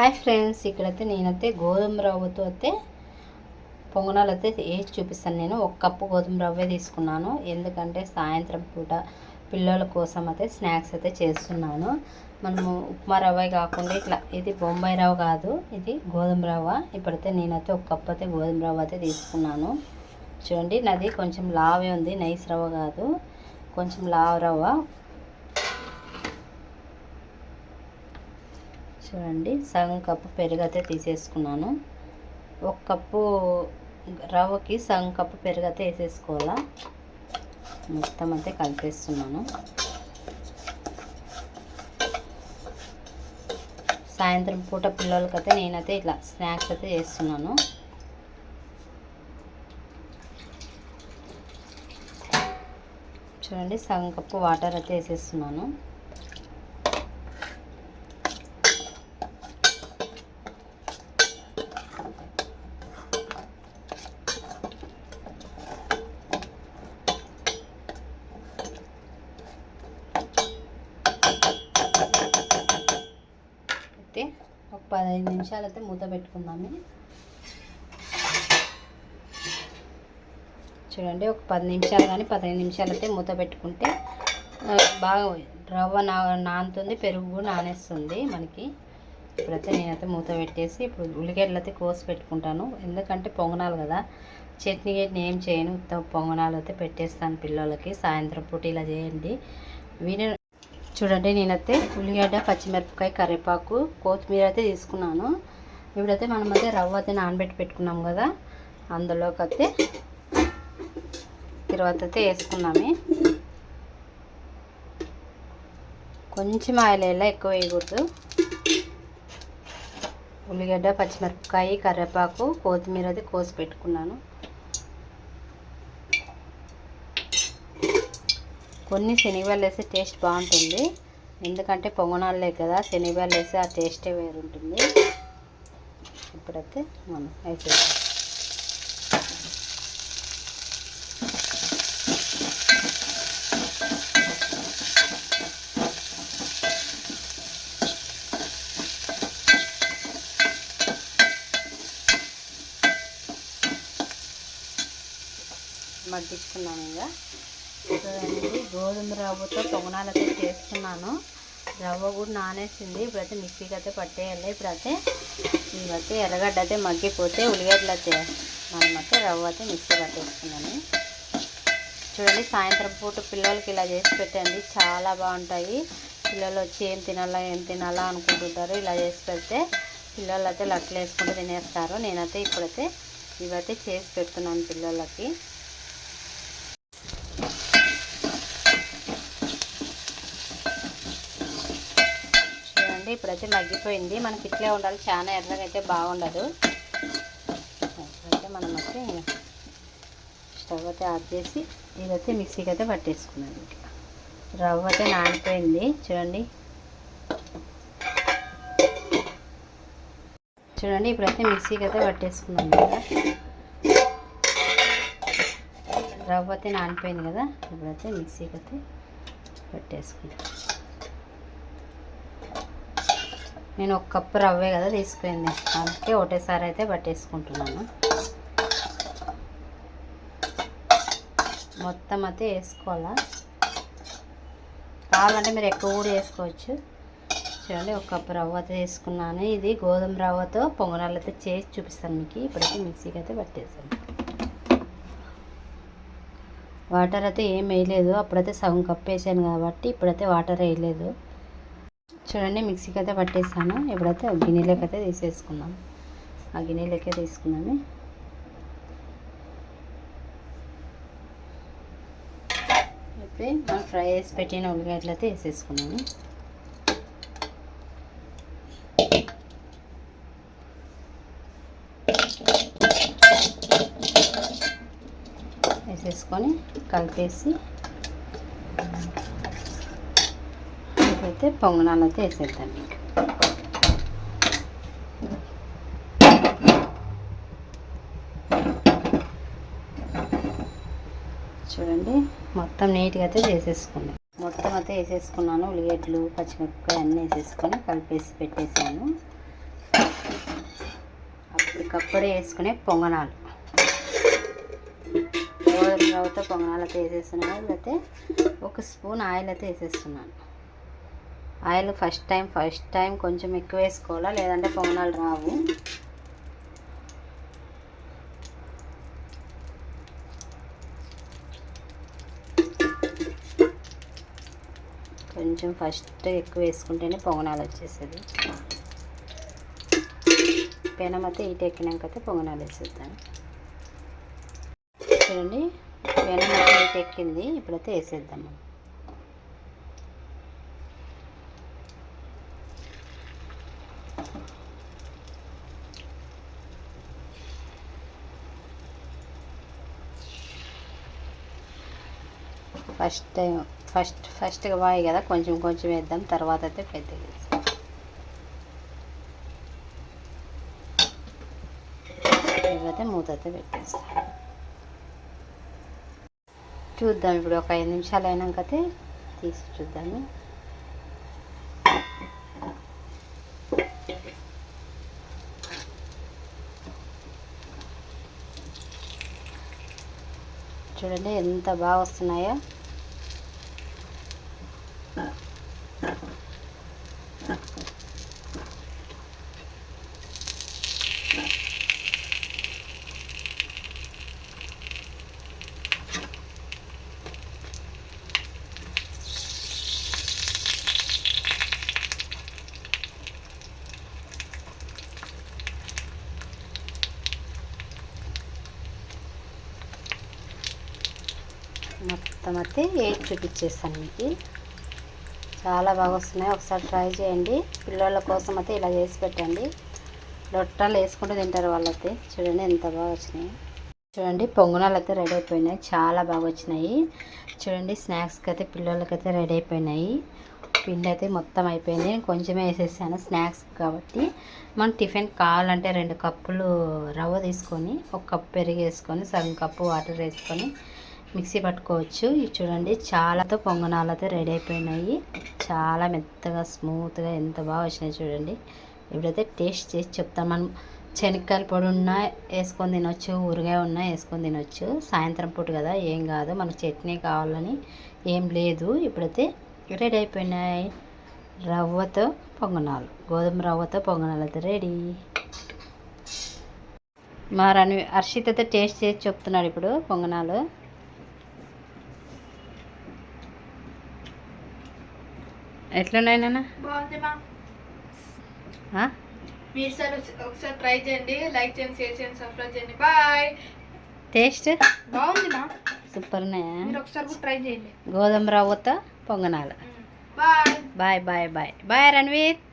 Hi friends, ఇక్కడైతే నేనైతే గోధుమ రవ్వతో అయితే పొంగనాలు అయితే వేసి చూపిస్తాను. నేను 1 కప్పు గోధుమ రవ్వే తీసుకున్నాను, ఎందుకంటే సాయంత్రం పూట పిల్లల కోసం అయితే స్నాక్స్ అయితే చేస్తున్నాను. మనము ఉప్మా రవ్వ కాకుండా ఇట్లా, ఇది బొంబాయి రవ్వ కాదు, ఇది గోధుమ రవ్వ. ఇప్పుడైతే నేనైతే 1 కప్పు అయితే గోధుమ రవ్వ అయితే తీసుకున్నాను. చూడండి, నాది కొంచెం లావే ఉంది, నైస్ రవ్వ కాదు, కొంచెం లావు రవ్వ. చూడండి, సగం కప్పు పెరుగు అయితే తీసేసుకున్నాను. 1 కప్పు రవ్వకి సగం కప్పు పెరుగు అయితే వేసేసుకోవాలా. మొత్తం అయితే కలిపేస్తున్నాను. సాయంత్రం పూట పిల్లలకైతే నేనైతే ఇట్లా స్నాక్స్ అయితే చేస్తున్నాను. చూడండి, సగం కప్పు వాటర్ అయితే వేసేస్తున్నాను. ఒక 15 నిమిషాలు అయితే మూత పెట్టుకుందాము. చూడండి, ఒక 10 నిమిషాలు కానీ 15 నిమిషాలు అయితే మూత పెట్టుకుంటే బాగా రవ్వ నానుతుంది, పెరుగు కూడా నానేస్తుంది మనకి. ఇప్పుడైతే నేనైతే మూత పెట్టేసి ఇప్పుడు ఉల్లిగడ్డలు అయితే కోసి పెట్టుకుంటాను, ఎందుకంటే పొంగనాలు కదా. చట్నీ ఏం చేయను, పొంగనాలు అయితే పెట్టేస్తాను పిల్లలకి. సాయంత్రం పూట ఇలా చేయండి. చూడండి, నేనైతే ఉల్లిగడ్డ, పచ్చిమిరపకాయ, కరివేపాకు, కొత్తిమీర అయితే తీసుకున్నాను. ఇప్పుడైతే మనమైతే రవ్వ అయితే నానబెట్టి పెట్టుకున్నాం కదా, అందులోకి అయితే తర్వాత అయితే వేసుకున్నామే. కొంచెం ఆయిల్ వేయాలి, ఎక్కువ వేయకూడదు. ఉల్లిగడ్డ, పచ్చిమిరపకాయ, కరివేపాకు, కొత్తిమీర అయితే కోసి పెట్టుకున్నాను. కొన్ని శనగలు వేస్తే టేస్ట్ బాగుంటుంది, ఎందుకంటే పొంగనాలే కదా, శనగలు వేస్తే ఆ టేస్టే వేరుంటుంది. ఇప్పుడైతే మనం వేసేస్తాం. మగ్గించుకున్నాను. ఇంకా చూడండి, గోధుమ రవ్వతో పొంగనాలు అయితే చేస్తున్నాను. రవ్వ కూడా నానేసింది. ఇప్పుడైతే మిక్సీకి అయితే పట్టేయాలి. ఇప్పుడైతే ఇవైతే ఎర్రగడ్డ అయితే మగ్గిపోతే ఉల్లిగడ్డలు అయితే మనమైతే రవ్వ అయితే మిక్సీ పట్టేసుకున్నాను. చూడండి, సాయంత్రం పూట పిల్లలకి ఇలా చేసి పెట్టండి, చాలా బాగుంటాయి. పిల్లలు వచ్చి ఏం తినాలా అనుకుంటుంటారు. ఇలా చేసి పెడితే పిల్లలు అయితే లట్లు వేసుకుంటూ తినేస్తారు. నేనైతే ఇప్పుడైతే ఇవైతే చేసి పెడుతున్నాను పిల్లలకి. ఇప్పుడైతే మగ్గిపోయింది. మనకి ఇట్లే ఉండాలి, చాలా ఎర్రగా అయితే బాగుండదు. అయితే మనం అయితే స్టవ్ అయితే ఆఫ్ చేసి ఇదైతే మిక్సీకి అయితే పట్టేసుకున్నాను. రవ్వ అయితే నానిపోయింది. చూడండి ఇప్పుడైతే మిక్సీకి అయితే పట్టేసుకున్నాను కదా. రవ్వ అయితే నానిపోయింది కదా, ఇప్పుడైతే మిక్సీకి అయితే పట్టేసుకున్నాను. నేను 1 కప్పు రవ్వే కదా తీసుకుంది, అందుకే ఒకటేసారి అయితే పట్టేసుకుంటున్నాను. మొత్తం అయితే వేసుకోవాలా, కావాలంటే మీరు ఎక్కువ కూడా వేసుకోవచ్చు. చూడండి, 1 కప్పు రవ్వ అయితే వేసుకున్నాను. ఇది గోధుమ రవ్వతో పొంగనాలు అయితే చేసి చూపిస్తాను మీకు. ఇప్పుడైతే మిక్సీకి అయితే పట్టేసాను. వాటర్ అయితే ఏం వేయలేదు, అప్పుడైతే సగం కప్పు వేసాను కాబట్టి ఇప్పుడైతే వాటర్ వేయలేదు. చూడండి, మిక్సీకి అయితే పట్టేసాను. ఇప్పుడైతే గిన్నెలోకి అయితే తీసేసుకున్నాము. ఆ గిన్నెలోకే తీసుకున్నాము. ఇప్పుడు మనం ఫ్రై చేసి పెట్టిన ఉల్లిగడ్డలు అయితే వేసేసుకున్నాము. వేసేసుకొని కలిపేసి అయితే పొంగనాలు అయితే వేసేద్దాం. మీకు చూడండి, మొత్తం నీట్గా అయితే చేసేసుకున్నాను. మొత్తం అయితే వేసేసుకున్నాను. ఉల్లిగడ్డలు, పచ్చిమిరపకాయ అన్నీ వేసేసుకొని కలిపేసి పెట్టేసాను. అప్పటికప్పుడే వేసుకునే పొంగనాలు. గోధుమ రవ్వతో పొంగనాలు అయితే వేసేస్తున్నాను. లేకపోతే 1 స్పూన్ ఆయిల్ అయితే వేసేస్తున్నాను. ఆయిల్ ఫస్ట్ టైం కొంచెం ఎక్కువ వేసుకోవాలా, లేదంటే పొంగనాలు రావు. కొంచెం ఫస్ట్ ఎక్కువ వేసుకుంటేనే పొంగనాలు వచ్చేసేది. పెనం అయితే హీట్ ఎక్కినాకైతే పొంగనాలు వేసేద్దాం. చూడండి పెనం అయితే హీట్ ఎక్కింది. ఇప్పుడైతే వేసేద్దాము. ఫస్ట్గా బాగా కదా, కొంచెం వేద్దాం, తర్వాత అయితే పెద్దగా వేస్తాం. ఇప్పుడైతే మూత అయితే పెట్టేస్తాం. చూద్దాం ఇప్పుడు ఒక 5 నిమిషాలు అయినాకైతే తీసి చూద్దాము. చూడండి ఎంత బాగా వస్తున్నాయో. మొత్తం అయితే వేసి చూపించేస్తాను మీకు. చాలా బాగా వస్తున్నాయి. ఒకసారి ట్రై చేయండి. పిల్లల కోసం అయితే ఇలా చేసి పెట్టండి. లొట్టలు వేసుకుంటూ తింటారు వాళ్ళైతే. చూడండి ఎంత బాగా వచ్చినాయి. చూడండి పొంగనాలు అయితే రెడీ అయిపోయినాయి. చాలా బాగా వచ్చినాయి. చూడండి స్నాక్స్కి అయితే పిల్లలకైతే రెడీ అయిపోయినాయి. పిండి అయితే మొత్తం అయిపోయింది. కొంచెమే వేసేసాను స్నాక్స్ కాబట్టి. మనం టిఫిన్ కావాలంటే 2 కప్పులు రవ్వ తీసుకొని 1 కప్పు పెరుగు వేసుకొని సగం కప్పు వాటర్ వేసుకొని మిక్సీ పట్టుకోవచ్చు. ఇది చూడండి చాలా పొంగనాలు అయితే రెడీ అయిపోయినాయి. చాలా మెత్తగా స్మూత్గా ఎంత బాగా వచ్చినాయి చూడండి. ఇప్పుడైతే టేస్ట్ చేసి చెప్తాను. మనం శనక్కాయల పొడి ఉన్నా వేసుకొని తినొచ్చు, ఊరగాయ ఉన్నా వేసుకొని తినొచ్చు. సాయంత్రం పూట కదా, ఏం కాదు. మనకు చట్నీ కావాలని ఏం లేదు. ఇప్పుడైతే రెడీ అయిపోయినాయి రవ్వతో పొంగనాలు. గోధుమ రవ్వతో పొంగనాలు అయితే రెడీ. మా హర్షిత్ అయితే టేస్ట్ చేసి చెప్తున్నాడు ఇప్పుడు పొంగనాలు. ఎట్లున్నాయి నాన్న? మీరు ఒకసారి ట్రై చేయండి. లైక్ చేయండి, షేర్ చేయండి, సబ్స్క్రైబ్ చేయండి. బాయ్. టేస్ట్ బాగుంది మా, సూపర్ ఉన్నాయా? మీరు ఒకసారి కూడా ట్రై చేయండి. గోధుమ రవ్వతో పొంగనాలు. Bye bye bye bye bye రణ్వీత్.